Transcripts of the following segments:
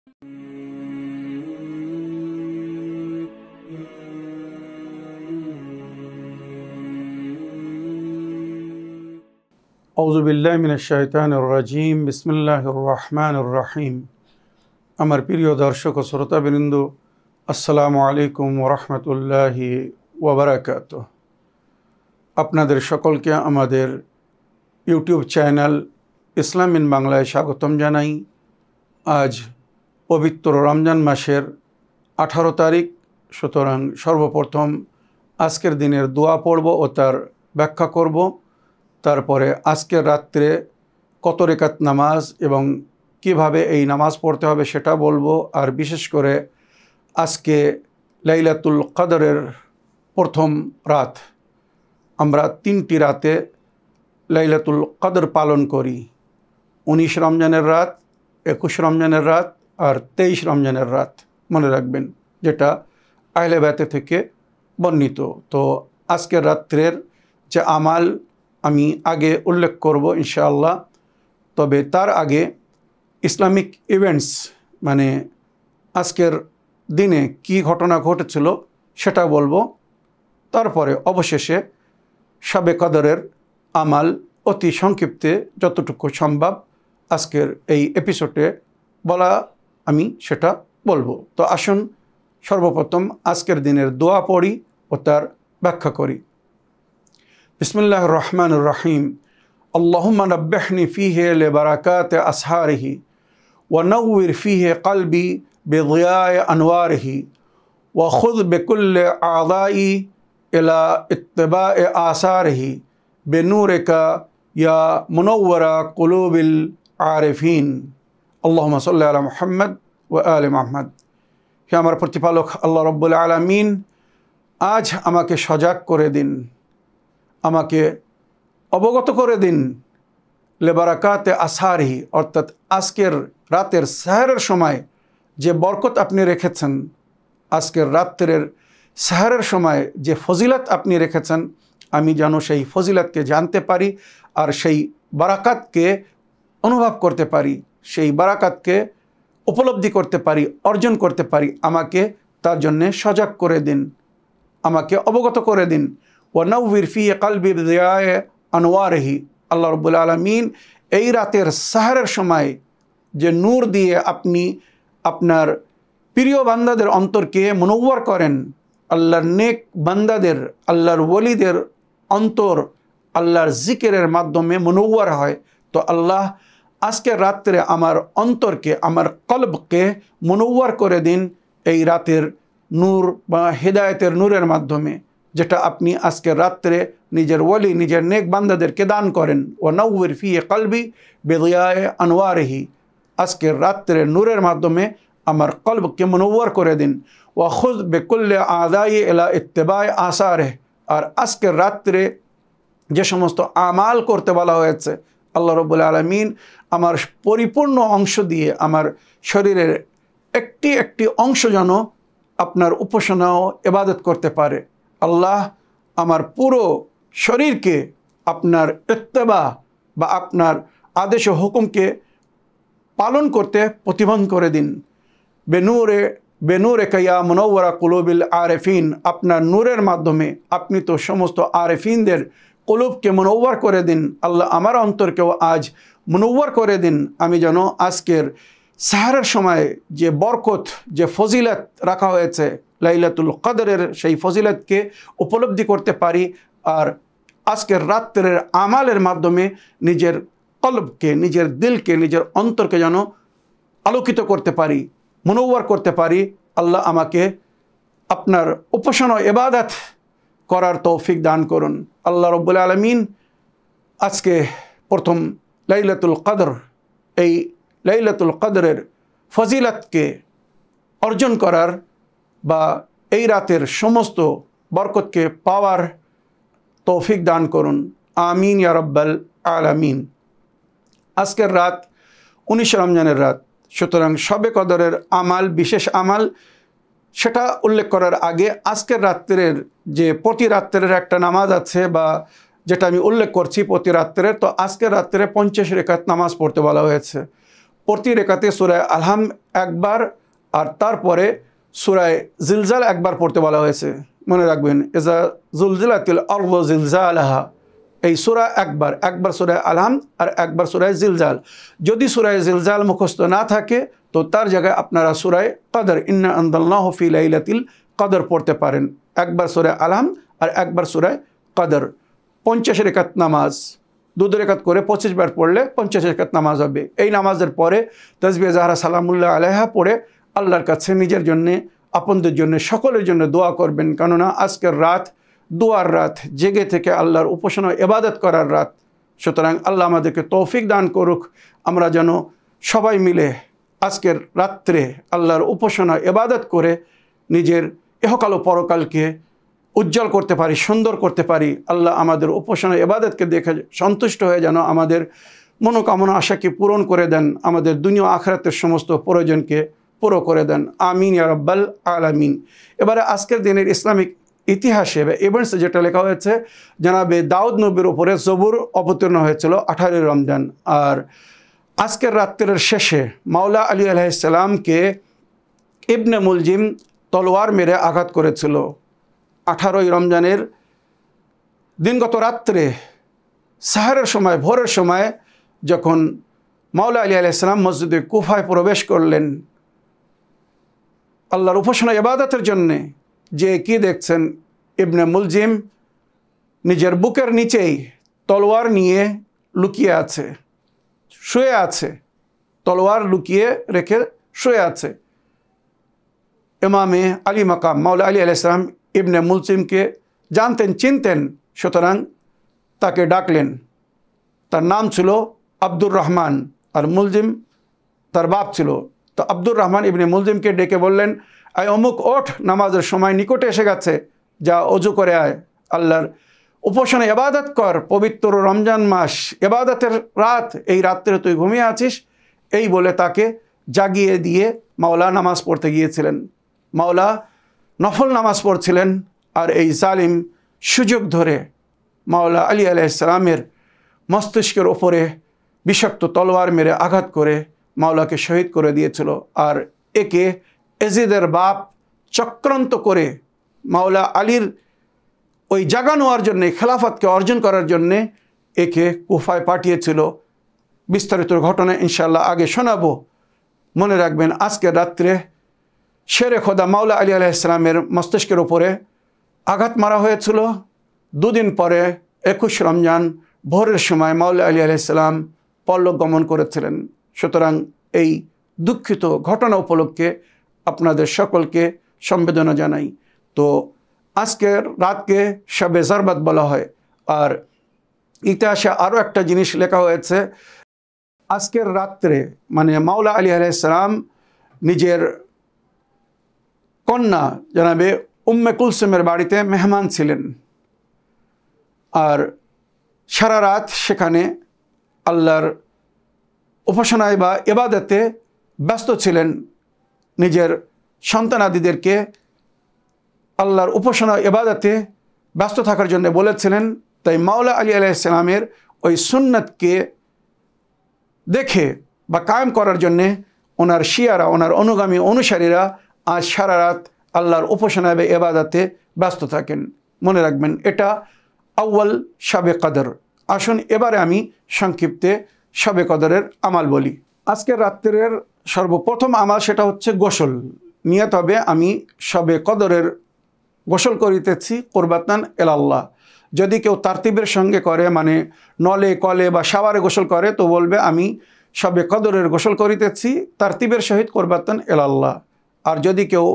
আউযুবিল্লাহি মিনাশ শাইতানির রাজীম। বিসমিল্লাহির রহমানির রহিম। আমার প্রিয় দর্শক ও শ্রোতাবৃন্দ, আসসালামু আলাইকুম ওয়া রাহমাতুল্লাহি ওয়া বারাকাতুহু। আপনাদের সকলকে আমাদের ইউটিউব চ্যানেল ইসলাম ইন বাংলায় স্বাগতম জানাই। আজ পবিত্র রমজান মাসের 18 তারিখ, সুতরাং সর্বপ্রথম আজকের দিনের দোয়া পড়ব ও তার ব্যাখ্যা করব। তারপরে আজকের রাত্রে কত রেকাত নামাজ এবং কিভাবে এই নামাজ পড়তে হবে সেটা বলবো। আর বিশেষ করে আজকে লাইলাতুল কদরের প্রথম রাত, আমরা 3টি রাতে লাইলাতুল কদর পালন করি। 19 রমজানের রাত, 21 রমজানের রাত আর 23 রমজানের রাত, মনে রাখবেন, যেটা আহলে বাইত থেকে বর্ণিত। তো আজকের রাত্রের যে আমাল আমি আগে উল্লেখ করব ইনশাআল্লাহ। তবে তার আগে ইসলামিক ইভেন্টস, মানে আজকের দিনে কি ঘটনা ঘটেছিল সেটা বলবো। তারপরে অবশেষে শবে কদরের আমাল অতি সংক্ষিপ্তে যতটুকু সম্ভব আজকের এই এপিসোডে বলা আমি সেটা বলবো। তো আসুন সর্বপ্রথম আজকের দিনের দোয়া পড়ি ও তার ব্যাখ্যা করি। বিসমিল্লাহির রহমানির রহিম। আল্লাহুম্মা নাব্বিহনি ফীহি লিবারাকাতি আসহারিহি ওয়া নাওয়ির ফীহি কলবি বিদিয়া'i আনওয়ারিহি ওয়া খুয বিকুল্লি আ'দাই ইলা ইত্তিবা'i আসারিহি বিনূরিকা ইয়া মুনাওওয়ারা কুলুবিল আরিফিন। আল্লাহুম্মা সাল্লি আলা মুহাম্মদ ওয়া আলি মুহাম্মদ। হে আমার প্রতিপালক আল্লাহ রাব্বুল আলামিন, আজ আমাকে সজাগ করে দিন, আমাকে অবগত করে দিন লেবারাকাতে আসহারিহি, অর্থাৎ আজকের রাতের সাহরের সময় যে বরকত আপনি রেখেছেন, আজকের রাত্রের সাহরের সময় যে ফজিলত আপনি রেখেছেন, আমি যেন সেই ফজিলতকে জানতে পারি আর সেই বারাকাতকে অনুভব করতে পারি, সেই বারাকাতকে উপলব্ধি করতে পারি, অর্জন করতে পারি। আমাকে তার জন্যে সজাগ করে দিন, আমাকে অবগত করে দিন। ওয়া নাওয়ির ফীহি কলবি বিদিয়া'i আনওয়ারিহি। আল্লাহ রাব্বুল আলামিন এই রাতের সাহরের সময় যে নূর দিয়ে আপনি আপনার প্রিয় বান্দাদের অন্তরকে মুনওয়ার করেন, আল্লাহর নেক বান্দাদের, আল্লাহর ওলিদের অন্তর আল্লাহর জিকিরের মাধ্যমে মুনওয়ার হয়। তো আল্লাহ আজকের রাত্রে আমার অন্তরকে, আমার কলবকে মুনওয়ার করে দিন এই রাতের নূর বা হেদায়েতের নূরের মাধ্যমে, যেটা আপনি আজকের রাত্রে নিজের ওলি, নিজের নেক বান্দাদেরকে দান করেন। ওয়া নাওয়ির ফীহি কলবি বিদিয়া'i আনওয়ারিহি। আজকের রাত্রের নূরের মাধ্যমে আমার কলবকে মুনওয়ার করে দিন। ওয়া খুয বিকুল্লি আ'দাই ইলা ইত্তিবা'i আসারিহি। আর আজকের রাত্রে যে সমস্ত আমাল করতে বলা হয়েছে, আল্লাহ রাব্বুল আলামিন আমার পরিপূর্ণ অংশ দিয়ে আমার শরীরের একটি একটি অংশ যেন আপনার উপাসনা ও ইবাদত করতে পারে। আল্লাহ আমার পুরো শরীরকে আপনার ইত্তেবা বা আপনার আদেশ ও হুকুমকে পালন করতে প্রতিবন্ধ করে দিন। বেনূরিকা ইয়া মুনাওওয়ারা কুলুবিল আরিফিন। আপনার নূরের মাধ্যমে আপনি তো সমস্ত আরিফিনদের কুলুবকে মুনওয়ার করে দিন। আল্লাহ আমার অন্তরকেও আজ মুনওয়ার করে দিন, আমি যেন আজকের সাহরের সময় যে বরকত, যে ফজিলত রাখা হয়েছে লাইলাতুল কদরের, সেই ফজিলতকে উপলব্ধি করতে পারি। আর আজকের রাত্রের আমালের মাধ্যমে নিজের কলবকে, নিজের দিলকে, নিজের অন্তরকে যেন আলোকিত করতে পারি, মুনওয়ার করতে পারি। আল্লাহ আমাকে আপনার উপাসনা ইবাদত করার তৌফিক দান করুন। আল্লাহ রাব্বুল আলামিন আজকে প্রথম লাইলাতুল কদর, এই লাইলাতুল কদরের ফজিলতকে অর্জন করার বা এই রাতের সমস্ত বরকতকে পাওয়ার তৌফিক দান করুন। আমিন ইয়া রাব্বাল আলামিন। আজকের রাত 19 রমজানের রাত, সুতরাং শবে কদরের আমাল, বিশেষ আমাল, সেটা উল্লেখ করার আগে আজকের রাত্রের যে প্রতি রাত্রের একটা নামাজ আছে, বা যেটা আমি উল্লেখ করছি প্রতি রাত্রের, তো আজকের রাত্রে 50 রেকাত নামাজ পড়তে বলা হয়েছে। প্রতি রেখাতে সূরা আলহাম একবার আর তারপরে সূরা জিলজাল একবার পড়তে বলা হয়েছে। মনে রাখবেন, ইজা জুলজিলাতিল আরদু জিলজালাহা, এই সূরা একবার সূরা আলহাম আর একবার সূরা জিলজাল। যদি সূরা জিলজাল মুখস্থ না থাকে তো তার জায়গায় আপনারা সূরা কদর, ইন্না আনজালনাহু ফি লাইলাতিল কদর পড়তে পারেন। একবার সূরা আলহাম আর একবার সূরা কদর। 50 রেখাত নামাজ, 2 রেখাত করে 25 বার পড়লে 50 রেখাত নামাজ হবে। এই নামাজের পরে তাসবিহ জাহরা সালামুল্লাহ আলাইহা পড়ে আল্লাহর কাছে নিজের জন্যে, আপনদের জন্য, সকলের জন্য দোয়া করবেন। কেননা আজকের রাত দোয়ার রাত, জেগে থেকে আল্লাহর উপাসনা ইবাদত করার রাত। সুতরাং আল্লাহ আমাদেরকে তৌফিক দান করুক, আমরা যেন সবাই মিলে আজকের রাত্রে আল্লাহর উপাসনা ইবাদত করে নিজের ইহকাল ও পরকালকে উজ্জ্বল করতে পারি, সুন্দর করতে পারি। আল্লাহ আমাদের উপাসনা ইবাদতকে দেখে সন্তুষ্ট হয়ে যেন আমাদের মনোকামনা আশাকে পূরণ করে দেন, আমাদের দুনিয়া আখিরাতের সমস্ত প্রয়োজনকে পুরো করে দেন। আমিন ইয়া রাব্বাল আলামিন। এবারে আজকের দিনের ইসলামিক ইতিহাসে বা ইভেন্টসে যেটা লেখা হয়েছে, জনাবে দাউদ নবীর উপরে জবুর অবতীর্ণ হয়েছিল 18 রমজান। আর আজকের রাত্রের শেষে মাওলা আলী আলাইহিস সালামকে ইবনে মুলজিম তলোয়ার মেরে আঘাত করেছিল। 18 রমজানের দিনগত রাত্রে সাহারের সময়, ভোরের সময় যখন মাওলা আলী আলাইহিস সালাম মসজিদে কুফায় প্রবেশ করলেন আল্লাহর উপাসনা ইবাদতের জন্যে, যে কি দেখছেন, ইবনে মুলজিম নিজের বুকের নিচেই তলোয়ার নিয়ে লুকিয়ে আছে, শুয়ে আছে, তলোয়ার লুকিয়ে রেখে শুয়ে আছে। ইমামে আলী মাকাম মাওলা আলী আলাইহিস সালাম ইবনে মুলজিমকে জানতেন, চিনতেন, সুতরাং তাকে ডাকলেন। তার নাম ছিল আব্দুর রহমান আর মুলজিম তার বাপ ছিল। তো আব্দুর রহমান ইবনে মুলজিমকে ডেকে বললেন, আয় অমুক ওঠ, নামাজের সময় নিকটে এসে গেছে, যা অজু করে আয়, আল্লাহর উপাসনা ইবাদত কর, পবিত্র রমজান মাস, ইবাদতের রাত, এই রাত্রে তুই ঘুমিয়ে আছিস। এই বলে তাকে জাগিয়ে দিয়ে মাওলা নামাজ পড়তে গিয়েছিলেন। মাওলা নফল নামাজ পড়ছিলেন আর এই জালিম সুযোগ ধরে মাওলা আলী আলাইহিস সালামের মস্তিষ্কের ওপরে বিষাক্ত তলোয়ার মেরে আঘাত করে মাওলাকে শহীদ করে দিয়েছিল। আর একে এজিদের বাপ চক্রান্ত করে মাওলা আলীর ওই জাগা নেওয়ার জন্যে, খেলাফতকে অর্জন করার জন্যে একে কুফায় পাঠিয়েছিল। বিস্তারিত ঘটনা ইনশাআল্লাহ আগে শোনাবো। মনে রাখবেন, আজকের রাত্রে শেরে খোদা মাওলা আলী আলাইহিস সালামের মস্তিষ্কের উপরে আঘাত মারা হয়েছিল। 2 দিন পরে 21 রমজান ভোরের সময় মাওলা আলী আলাইহিস সালাম পরলোক গমন করেছিলেন। সুতরাং এই দুঃখিত ঘটনা উপলক্ষে আপনাদের সকলকে সম্বেদনা জানাই। তো আজকের রাতকে শবে জারবাত বলা হয়। আর ইতিহাসে আরও একটা জিনিস লেখা হয়েছে, আজকের রাত্রে মানে মাওলা আলী আলাইহিস সালাম নিজের কন্যা জনাবে উম্মে কুলসুমের বাড়িতে মেহমান ছিলেন। আর সারা রাত সেখানে আল্লাহর উপাসনায় বা ইবাদতে ব্যস্ত ছিলেন। নিজের সন্তানাদিদেরকে আল্লাহর উপাসনা ইবাদতে ব্যস্ত থাকার জন্য বলেছিলেন। তাই মাওলা আলী আলাইহিস সালামের ওই সুন্নতকে দেখে বা কায়েম করার জন্যে ওনার শিয়ারা, ওনার অনুগামী অনুসারীরা আজ সারা রাত আল্লাহর উপাসনা বা ইবাদতে ব্যস্ত থাকেন। মনে রাখবেন, এটা আউয়াল শবে কদর। আসুন এবারে আমি সংক্ষিপ্তে শবে কদরের আমাল বলি। আজকের রাত্রের সর্বপ্রথম আমাল সেটা হচ্ছে গোসল। নিয়ত হবে আমি শবে কদরের গোসল করিতেছি কুরবাতান ইলাল্লাহ। যদি কেউ তারতিবের সঙ্গে করে, মানে নলে, কলে বা শাওয়ারে গোসল করে, তো বলবে আমি শবে কদরের গোসল করিতেছি তারতিবের সহিত কুরবাতান ইলাল্লাহ। আর যদি কেউ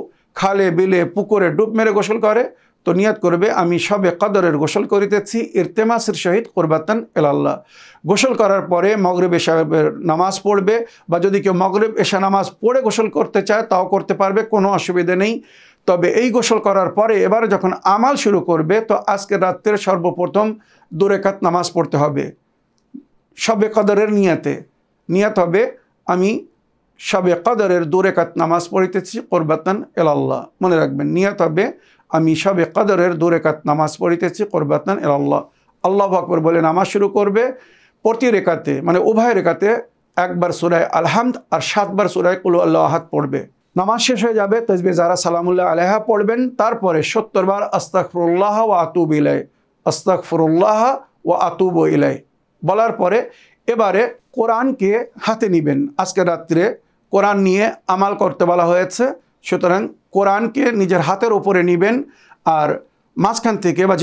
খালে, বিলে, পুকুরে ডুব মেরে গোসল করে, তো নিয়ত করবে আমি শবে কদরের গোসল করিতেছি ইরতেমাসের সহিত কুরবাতান ইলাল্লাহ। গোসল করার পরে মাগরিব এশার নামাজ পড়বে, বা যদি কেউ মাগরিব এশা নামাজ পড়ে গোসল করতে চায় তাও করতে পারবে, কোনো অসুবিধে নেই। তবে এই গোসল করার পরে এবারে যখন আমাল শুরু করবে, তো আজকের রাত্রের সর্বপ্রথম 2 রাকাত নামাজ পড়তে হবে শবে কদরের নিয়তে। নিয়ত হবে আমি শবে কদরের 2 রাকাত নামাজ পড়িতেছি কুরবাতান ইলাল্লাহ। মনে রাখবেন, নিয়ত হবে আমি শবে কদরের 2 রাকাত নামাজ পড়িতেছি কুরবাতান ইলাল্লাহ। আল্লাহু আকবার বলে নামাজ শুরু করবে। প্রতি রেখাতে মানে উভয় রেখাতে একবার সূরায়ে আল-হামদ আর 7 বার সূরায়ে কুল আল্লাহু আহাদ পড়বে। নামাজ শেষ হয়ে যাবে, তাসবিহ যারা সালামুল্লাহ আলাইহা পড়বেন, তারপরে 70 বার আস্তাগফিরুল্লাহ ওয়া আতুবু ইলাইহি, আস্তাগফিরুল্লাহ ওয়া আতুবু ইলাইহি বলার পরে এবারে কোরআনকে হাতে নেবেন। আজকে রাত্রে কোরআন নিয়ে আমাল করতে বলা হয়েছে, সুতরাং কোরআনকে নিজের হাতের উপরে নেবেন আর মাঝখান থেকে বা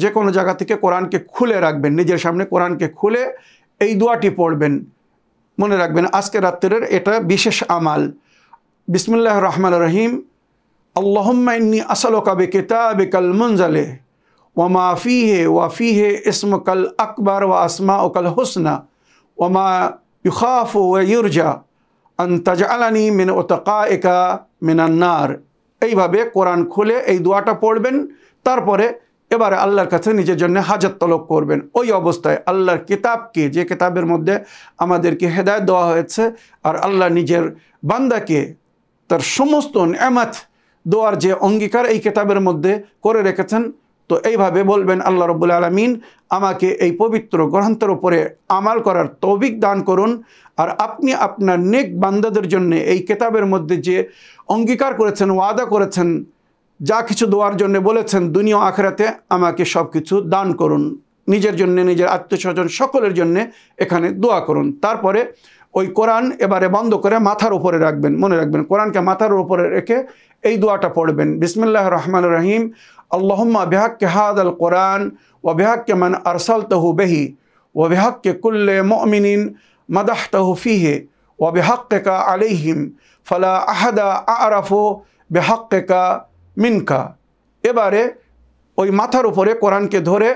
যে কোনো জায়গা থেকে কোরআনকে খুলে রাখবেন, নিজের সামনে কোরআনকে খুলে এই দোয়াটি পড়বেন। মনে রাখবেন আজকে রাত্রের এটা বিশেষ আমাল। বিসমিল্লাহির রহমানির রহিম। আল্লাহুম্মা ইন্নী আসআলুকা বিকিতাবিকাল মুনজালিহ ওয়া মা ফীহি ইসমুকাল আকবার ওয়া আসমাউকাল হুসনা ওয়া মা ইউখাফু ওয়া ইউরজা আন তাজআলানি মিন উতাকাইকা মিনান নার। এইভাবে কোরআন খুলে এই দোয়াটা পড়বেন। তারপরে এবারে আল্লাহর কাছে নিজের জন্য হাজাত তলব করবেন। ওই অবস্থায় আল্লাহর কিতাবকে, যে কিতাবের মধ্যে আমাদেরকে হেদায়েত দেওয়া হয়েছে, আর আল্লাহ নিজের বান্দাকে তার সমস্ত নেয়ামত দেওয়ার যে অঙ্গীকার এই কিতাবের মধ্যে করে রেখেছেন, তো এইভাবে বলবেন, আল্লাহ রাব্বুল আলামিন আমাকে এই পবিত্র গ্রন্থের উপরে আমাল করার তৌফিক দান করুন। আর আপনি আপনার নেক বান্দাদের জন্য এই কিতাবের মধ্যে যে অঙ্গীকার করেছেন, ওয়াদা করেছেন, যা কিছু দেওয়ার জন্য বলেছেন, দুনিয়া আখিরাতে আমাকে সব কিছু দান করুন। নিজের জন্য, নিজের আত্মীয়স্বজন সকলের জন্য এখানে দোয়া করুন। তারপরে ওই কোরআন এবারে বন্ধ করে মাথার উপরে রাখবেন। মনে রাখবেন কোরআনকে মাথার উপরে রেখে এই দোয়াটা পড়বেন। বিসমিল্লাহির রহমানির রহিম। আল্লাহুম্মা বিহাক্কি হাযাল কোরআন ওয়া বিহাক্কি মান আরসালতাহু বিহি ওয়া বিহাক্কি কুল্লি মুমিনিন মাদাহতাহু ফীহি ওয়া বিহাক্কিকা আলাইহিম ফালা আহাদা আ'রাফু বিহাক্কিকা মিনকা। এবারে ওই মাথার উপরে কোরআনকে ধরে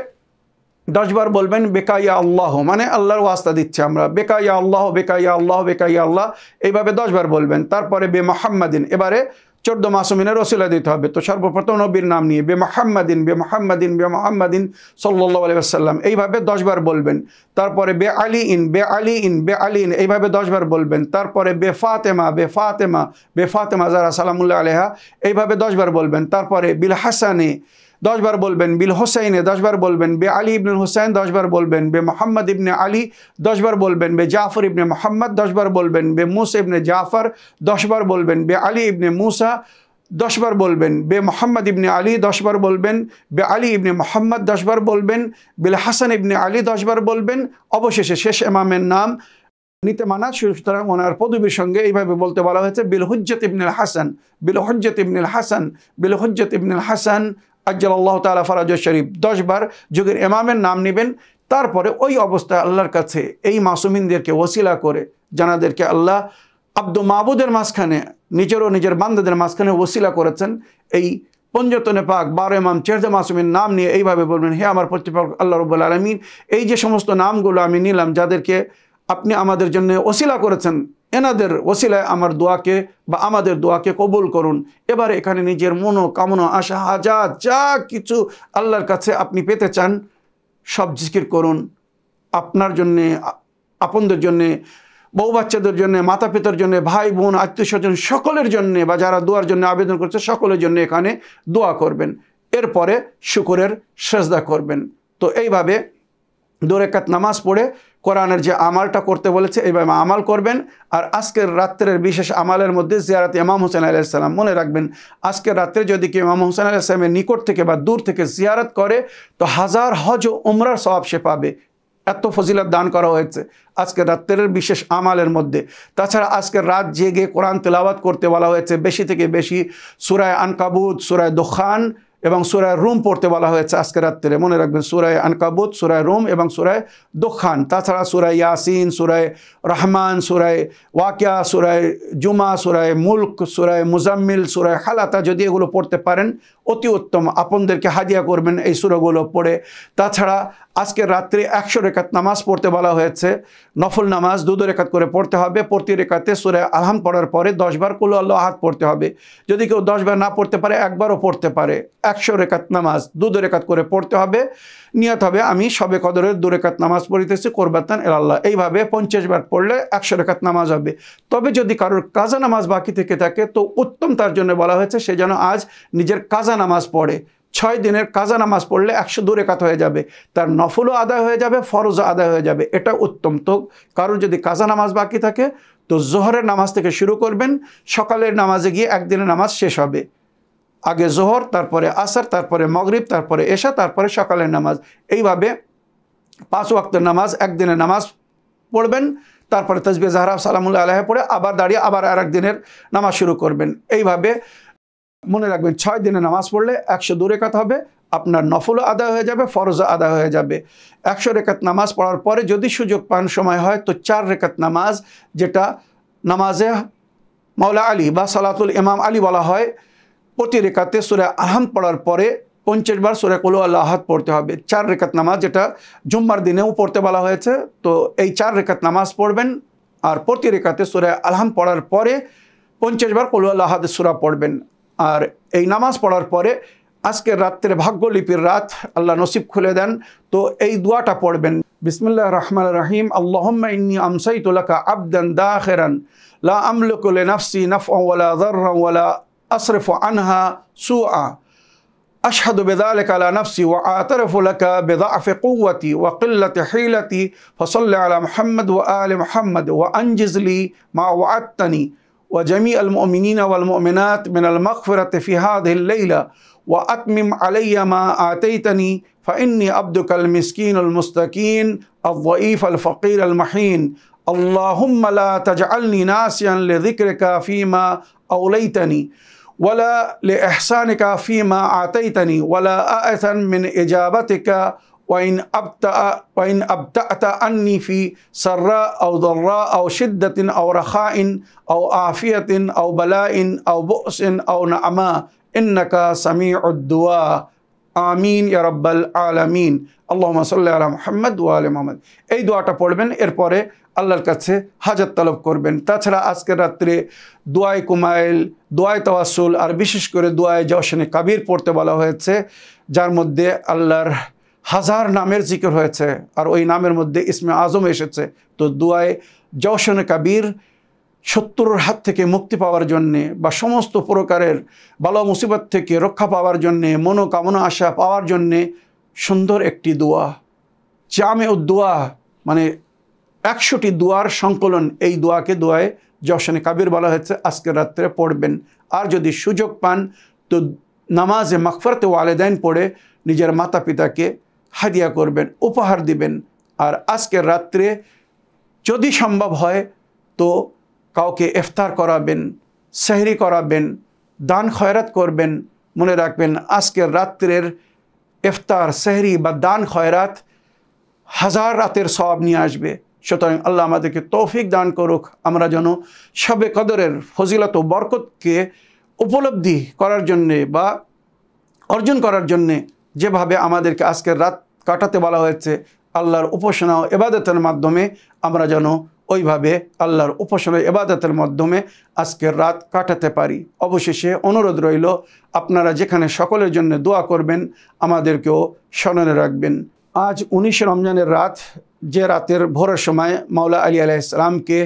10 বার বলবেন বেকা ইয়া আল্লাহ, মানে আল্লাহর ওয়াস্তা দিচ্ছে আমরা, বেকা ইয়া আল্লাহ, বেকা ইয়া আল্লাহ, বেকা ইয়া আল্লাহ, এইভাবে 10 বার বলবেন। তারপরে বে মুহাম্মাদিন, এবারে 14 মাসুমিনের ওসিলা দিতে হবে। তো সর্বপ্রথম নবীর নাম নিয়ে বে মুহাম্মাদিন, বে মুহাম্মাদিন, বে মুহাম্মাদিন সাল্লাল্লাহু আলাইহি ওয়াসাল্লাম, এইভাবে 10 বার বলবেন। তারপরে বে আলীইন, বে আলীইন, বে আলীইন, এইভাবে 10 বার বলবেন। তারপরে বে ফাতেমা, বে ফাতেমা, বে ফাতেমা যারা সালামুল্লাহ আলাইহা, এইভাবে 10 বার বলবেন। তারপরে বিল হাসানে 10 বার বলবেন, বিল হোসাইনে 10 বার বলবেন, বে আলী ইবনে হুসাইন 10 বার বলবেন, বে মোহাম্মদ ইবনে আলী 10 বার বলবেন, বে জাফর ইবনে মোহাম্মদ 10 বার বলবেন, বে মুসা ইবনে জাফর 10 বার বলবেন, বে আলী ইবনে মুসা 10 বার বলবেন, বে মোহাম্মদ ইবনে আলী 10 বার বলবেন, বে আলী ইবনে মোহাম্মদ 10 বার বলবেন, বিল হাসান ইবনে আলী 10 বার বলবেন। অবশেষে শেষ ইমামের নাম নিতে মানা, সুতরাং ওনার পদবীর সঙ্গে এইভাবে বলতে বলা হয়েছে, বিল হুজ্জাত ইবনুল হাসান, বিল হুজ্জাত ইবনুল হাসান, বিল হুজ্জাত ইবনুল হাসান আজ্জালাল্লাহু তাআলা ফরাজুল শরীফ 10 বার যুগের ইমামের নাম নেবেন। তারপরে ওই অবস্থায় আল্লাহর কাছে এই মাসুমিনদেরকে ওসিলা করে, জানাদেরকে আল্লাহ আব্দ মাবুদের মাঝখানে, নিজের ও নিজের বান্দাদের মাঝখানে ওসিলা করেছেন, এই পঞ্জতনে পাক 12 ইমাম 14 মাসুমের নাম নিয়ে এইভাবে বলবেন, হে আমার প্রতিপালক আল্লাহ রাব্বুল আলামিন, এই যে সমস্ত নামগুলো আমি নিলাম, যাদেরকে আপনি আমাদের জন্য ওসিলা করেছেন, এনাদের ওসিলায় আমার দোয়াকে বা আমাদের দোয়াকে কবুল করুন। এবারে এখানে নিজের মনোকামনা, আশা, হাজার যা কিছু আল্লাহর কাছে আপনি পেতে চান সব জিকির করুন। আপনার জন্যে, আপনদের জন্যে, বউ বাচ্চাদের জন্য, মাতা পিতার জন্য, ভাই বোন, আত্মীয় স্বজন সকলের জন্য, বা যারা দোয়ার জন্য আবেদন করছে সকলের জন্য এখানে দোয়া করবেন। এরপরে শুকরের সেজদা করবেন। তো এইভাবে 2 রাকাত নামাজ পড়ে কোরআনের যে আমালটা করতে বলেছে এইভাবে আমাল করবেন। আর আজকের রাত্রের বিশেষ আমালের মধ্যে জিয়ারত ইমাম হোসেন আলাইহিস সালাম। মনে রাখবেন আজকের রাত্রে যদি কেউ ইমাম হোসেন আলাইহিস সালামের নিকট থেকে বা দূর থেকে জিয়ারত করে তো 1000 হজ ও উমরার সওয়াব সে পাবে। এত ফজিলত দান করা হয়েছে আজকের রাত্রের বিশেষ আমালের মধ্যে। তাছাড়া আজকের রাত জেগে কোরআন তেলাওয়াত করতে বলা হয়েছে, বেশি থেকে বেশি সূরা আনকাবুত, সূরা দুখান এবং সূরা রুম পড়তে বলা হয়েছে আজকের রাত্রে। মনে রাখবেন সূরা আনকাবুত, সূরা রুম এবং সূরা দুখান। তাছাড়া সূরা ইয়াসিন, সূরা রহমান, সূরা ওয়াকিয়া, সূরা জুমা, সূরা মুলক, সূরা মুজাম্মিল, সূরা হালাতা, যদি এগুলো পড়তে পারেন অতি উত্তম। আপনদেরকে হাদিয়া করবেন এই সূরাগুলো পড়ে। তাছাড়া আজকের রাত্রে 100 রাকাত নামাজ পড়তে বলা হয়েছে, নফল নামাজ 2 রাকাত করে পড়তে হবে। প্রতি রাকাতে সূরা আলহাম পড়ার পরে 10 বার কুল আল্লাহু আহাদ পড়তে হবে। যদি কেউ 10 বার না পড়তে পারে, একবারও পড়তে পারে। 100 রাকাত নামাজ 2 রাকাত করে পড়তে হবে। নিয়ত হবে আমি শবে কদরের 2 রাকাত নামাজ পড়িতেছি কুরবাতান ইলাল্লাহ। এইভাবে 50 বার পড়লে 100 রাকাত নামাজ হবে। তবে যদি কারোর কাজা নামাজ বাকি থেকে থাকে তো উত্তম তার জন্য বলা হয়েছে সে যেন আজ নিজের কাজা নামাজ পড়ে। 6 দিনের কাজা নামাজ পড়লে 102 রাকাত হয়ে যাবে, তার নফলও আদায় হয়ে যাবে, ফরজও আদায় হয়ে যাবে। এটা উত্তম। তো কারোর যদি কাজা নামাজ বাকি থাকে তো জোহরের নামাজ থেকে শুরু করবেন, সকালের নামাজে গিয়ে একদিনের নামাজ শেষ হবে। আগে জোহর, তারপরে আসর, তারপরে মাগরিব, তারপরে এশা, তারপরে সকালের নামাজ। এইভাবে 5 ওয়াক্তের নামাজ, একদিনের নামাজ পড়বেন, তারপরে তাসবিহ জাহরা সালামুল্লাহ আলাইহি পড়ে আবার দাঁড়িয়ে আবার আর একদিনের নামাজ শুরু করবেন। এইভাবে মনে রাখবেন 6 দিনের নামাজ পড়লে 102 রাকাত হবে, আপনার নফলও আদায় হয়ে যাবে, ফরজও আদায় হয়ে যাবে। 100 রাকাত নামাজ পড়ার পরে যদি সুযোগ পান, সময় হয়, তো 4 রাকাত নামাজ, যেটা নামাজে মাওলা আলী বা সালাতুল ইমাম আলী বলা হয়, প্রতি রেখাতে সূরা আহম পড়ার পরে 50 বার সূরা কুল আল্লাহু আহাদ পড়তে হবে। 4 রাকাত নামাজ, যেটা জুম্মার দিনেও পড়তে বলা হয়েছে। তো এই 4 রাকাত নামাজ পড়বেন, আর প্রতি রেখাতে সূরা আলহাম পড়ার পরে 50 বার কুল আল্লাহু আহাদ সূরা পড়বেন। আর এই নামাজ পড়ার পরে আজকের রাত্রে ভাগ্যলিপির রাত আল্লাহ নসিব খুলে দেন, তো এই দোয়াটা পড়বেন। বিসমিল্লাহির রহমানির রহিম। আল্লাহুম্মা ইন্নী আমসাইতু লাকা আবদান দাখিরান লা আমলিকু লিনাফসি নাফআন ওয়ালা যাররান ওয়ালা আসরিফু আনহা সুআ আশহাদু বিযালিকা আলা নাফসি ওয়া আ'তারিফু লাকা বিযা'ফি কুওয়াতি ওয়া কিল্লাতি হিলাতি ফাসাল্লি আলা মুহাম্মাদ ওয়া আলি মুহাম্মাদ ওয়া আনজিজ লি মা ওয়া'আদতানি وجميع المؤمنين والمؤمنات من المغفرة في هذه الليلة وأتمم علي ما آتيتني فإني عبدك المسكين المستكين الضعيف الفقير المحين اللهم لا تجعلني ناسيا لذكرك فيما أوليتني ولا لإحسانك فيما آتيتني ولا آئسا من إجابتك وإن أبتأت عني في سراء أو ضراء أو شدة أو رخاء أو عافية أو بلاء أو بؤس أو نعماء إنك سميع الدعاء آمين يا رب العالمين اللهم صل على محمد وآل محمد। এই দোয়াটা পড়বেন, এরপরে আল্লাহর কাছে হাজাত তলব করবেন। তাছাড়া আজকের রাত্রে দোয়ায়ে কুমাইল, দোয়ায়ে তাওয়াসসুল, আর বিশেষ করে দোয়ায়ে জওশনে কাবির পড়তে বলা হয়েছে, যার মধ্যে আল্লাহর 1000 নামের জিকির হয়েছে, আর ওই নামের মধ্যে ইসমে আজম এসেছে। তো দোয়ায়ে জওশনে কাবির শত্রুর হাত থেকে মুক্তি পাওয়ার জন্যে বা সমস্ত প্রকারের বালা মুসিবত থেকে রক্ষা পাওয়ার জন্যে, মনোকামনা আশা পাওয়ার জন্যে সুন্দর একটি দোয়া, জামিউদ দোয়া, মানে 100টি দোয়ার সংকলন। এই দোয়াকে দোয়ায়ে জওশনে কাবির বলা হয়েছে। আজকের রাত্রে পড়বেন। আর যদি সুযোগ পান তো নামাজে মাগফিরাতে ওয়ালিদাইন পড়ে নিজের মাতা পিতাকে হাদিয়া করবেন, উপহার দিবেন। আর আজকের রাত্রে যদি সম্ভব হয় তো কাউকে ইফতার করাবেন, সেহরি করাবেন, দান খয়রাত করবেন। মনে রাখবেন আজকের রাত্রের ইফতার, সেহরি বা দান খয়রাত 1000 রাতের সওয়াব নিয়ে আসবে। সুতরাং আল্লাহ আমাদেরকে তৌফিক দান করুক, আমরা যেন শবে কদরের ফজিলত ও বরকতকে উপলব্ধি করার জন্যে বা অর্জন করার জন্যে যেভাবে আমাদেরকে আজকের রাত কাটাতে বলা হয়েছে, আল্লাহর উপাসনা ও ইবাদতের মাধ্যমে আমরা যেন ওইভাবে আল্লাহর উপাসনা ও ইবাদতের মাধ্যমে আজকের রাত কাটাতে পারি। অবশেষে অনুরোধ রইল, আপনারা যেখানে সকলের জন্য দোয়া করবেন, আমাদেরকেও স্মরণে রাখবেন। আজ 19 রমজানের রাত, যে রাতের ভোরের সময় মাওলা আলী আলাইহিস সালামকে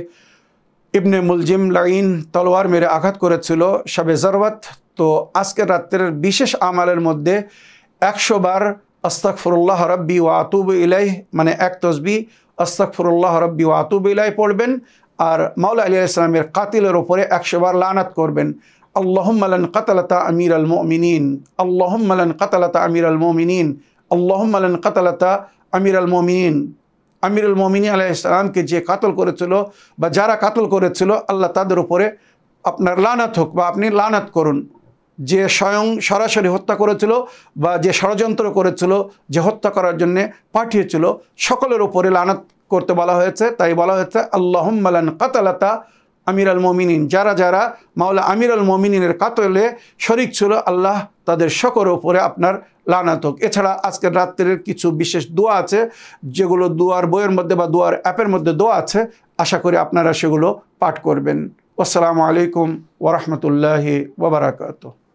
ইবনে মুলজিম লাইন তলোয়ার মেরে আঘাত করেছিল, শবে জরওয়াত। তো আজকের রাত্রের বিশেষ আমালের মধ্যে 100 বার আস্তাগফিরুল্লাহ রাব্বি ওয়া আতুবু ইলাইহি, মানে এক তাসবিহ আস্তাগফিরুল্লাহ রাব্বি ওয়া আতুবু ইলাইহি পড়বেন। আর মাওলা আলী আলাইহিস সালামের কাতিলের উপরে 100 বার লানাত করবেন। আল্লাহুম্মা লান কাতালাতা আমিরাল মুমিনিন, আল্লাহুম্মা লান কাতালাতা আমিরাল মুমিনিন, আল্লাহুম্মা লান কাতালাতা আমিরাল মুমিনিন। আমিরুল মুমিনিন আলাইহিস সালামকে যে কাতল করেছিল বা যারা কাতল করেছিল, আল্লাহ তাদের উপরে আপনার লানাত হোক বা আপনি লানাত করুন। যে স্বয়ং সরাসরি হত্যা করেছিল বা যে ষড়যন্ত্র করেছিল, যে হত্যা করার জন্যে পাঠিয়েছিল, সকলের উপরে লানাত করতে বলা হয়েছে। তাই বলা হয়েছে আল্লাহুম্মা লান কাতালাতা আমিরাল মুমিনিন, যারা যারা মাওলা আমিরাল মুমিনিনের কাতলে শরিক ছিল, আল্লাহ তাদের সকলের উপরে আপনার লানাত হোক। এছাড়া আজকের রাত্রের কিছু বিশেষ দোয়া আছে, যেগুলো দোয়ার বইয়ের মধ্যে বা দোয়ার অ্যাপের মধ্যে দোয়া আছে। আশা করি আপনারা সেগুলো পাঠ করবেন। আসসালামু আলাইকুম ওয়া রাহমাতুল্লাহি ওয়া বারাকাতুহু।